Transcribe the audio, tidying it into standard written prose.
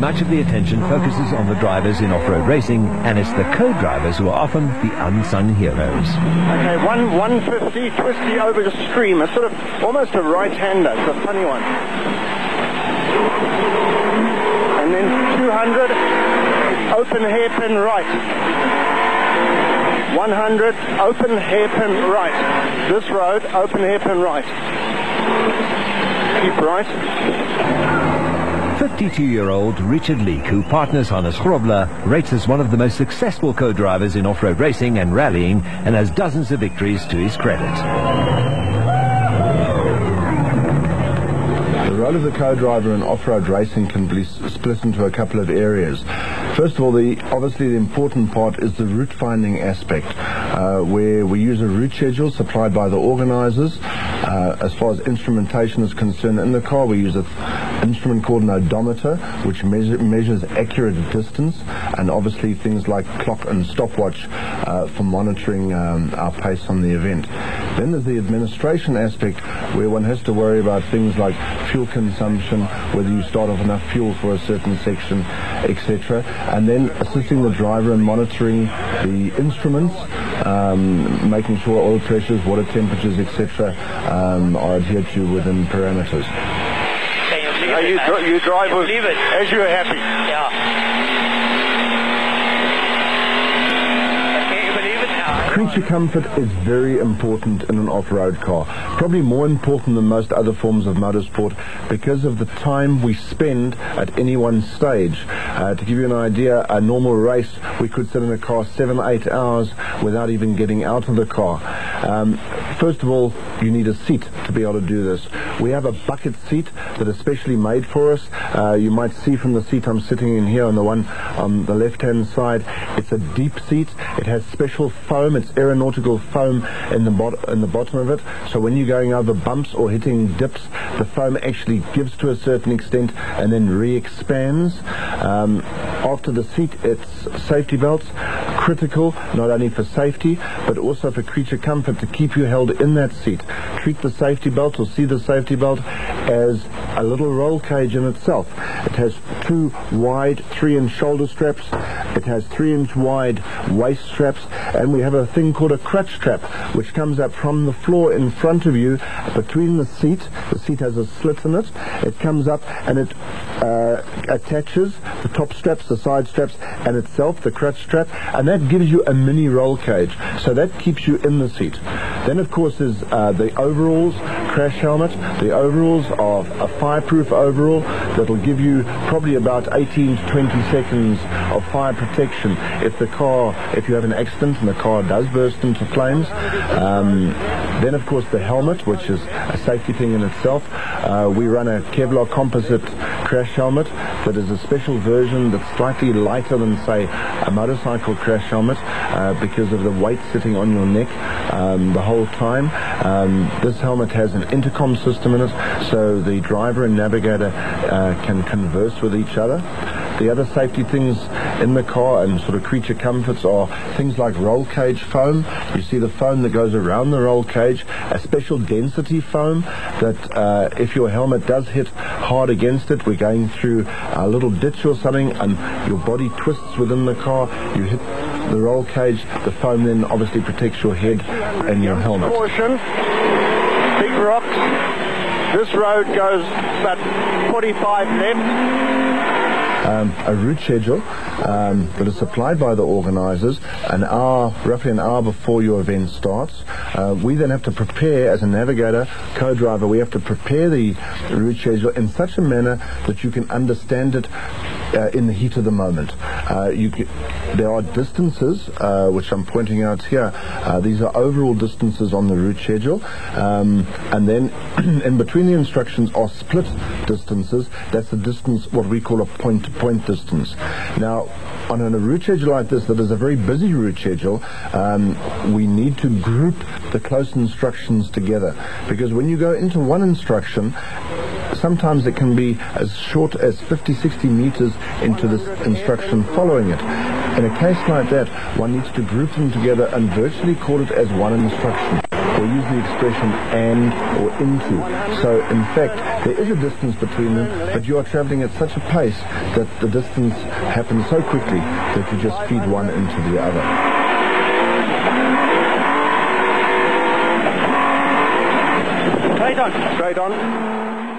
much of the attention focuses on the drivers in off-road racing, and it's the co-drivers who are often the unsung heroes. Okay, 150, twisty over the stream, a sort of almost a right-hander, it's a funny one. And then 200, open hairpin right. 100, open hairpin right. This road, open hairpin right. Keep right. 52-year-old Richard Leeke, who partners Hannes Grobler, rates as one of the most successful co-drivers in off-road racing and rallying, and has dozens of victories to his credit. The role of the co-driver in off-road racing can be split into a couple of areas. First of all, obviously the important part is the route finding aspect, where we use a route schedule supplied by the organisers. As far as instrumentation is concerned in the car, we use an instrument called an odometer, which measures accurate distance, and obviously things like clock and stopwatch for monitoring our pace on the event. Then there's the administration aspect, where one has to worry about things like fuel consumption, whether you start off enough fuel for a certain section, etc. And then assisting the driver in monitoring the instruments, making sure oil pressures, water temperatures, etc. are adhered to within parameters. You drive with, as you're happy. Yeah. Can you believe it now? Creature comfort is very important in an off-road car, probably more important than most other forms of motorsport because of the time we spend at any one stage. To give you an idea, a normal race, we could sit in a car 7-8 hours without even getting out of the car. First of all, you need a seat to be able to do this. We have a bucket seat that is specially made for us. You might see from the seat I'm sitting in here on the one on the left-hand side, it's a deep seat. It has special foam. It's aeronautical foam in the bottom of it. So when you're going over bumps or hitting dips, the foam actually gives to a certain extent and then re-expands. After the seat, it's safety belts, critical not only for safety but also for creature comfort to keep you held in that seat. Treat the safety belt or see the safety belt as a little roll cage in itself. It has 2 wide 3-inch shoulder straps, it has 3-inch wide waist straps, and we have a thing called a crutch strap which comes up from the floor in front of you between the seat has a slit in it. It comes up and it attaches the top straps, the side straps, and itself, the crutch strap, and that gives you a mini roll cage, so that keeps you in the seat. Then of course is the overalls, crash helmet. The overalls are a fireproof overall that will give you probably about 18 to 20 seconds of fire protection if you have an accident and the car does burst into flames. Then of course the helmet, which is a safety thing in itself. We run a Kevlar composite crash helmet that is a special version that's slightly lighter than, say, a motorcycle crash helmet because of the weight sitting on your neck the whole time. This helmet has an intercom system in it, so the driver and navigator can converse with each other. The other safety things in the car and sort of creature comforts are things like roll cage foam. You see the foam that goes around the roll cage, a special density foam that if your helmet does hit hard against it, we're going through a little ditch or something and your body twists within the car, you hit the roll cage, the foam then obviously protects your head and your helmet. Caution, big rocks. This road goes about 45 left. A route schedule that is supplied by the organisers roughly an hour before your event starts. We then have to prepare, as a navigator, co-driver, we have to prepare the route schedule in such a manner that you can understand it in the heat of the moment. There are distances, which I'm pointing out here. These are overall distances on the route schedule, and then in between the instructions are split distances. That's the distance, what we call a point-to-point distance. Now, on a route schedule like this, that is a very busy route schedule, we need to group the close instructions together, because when you go into one instruction, sometimes it can be as short as 50-60 meters into this instruction following it. In a case like that, one needs to group them together and virtually call it as one instruction. or use the expression and or into. So in fact, there is a distance between them, but you are traveling at such a pace that the distance happens so quickly that you just feed one into the other. Straight on. Straight on.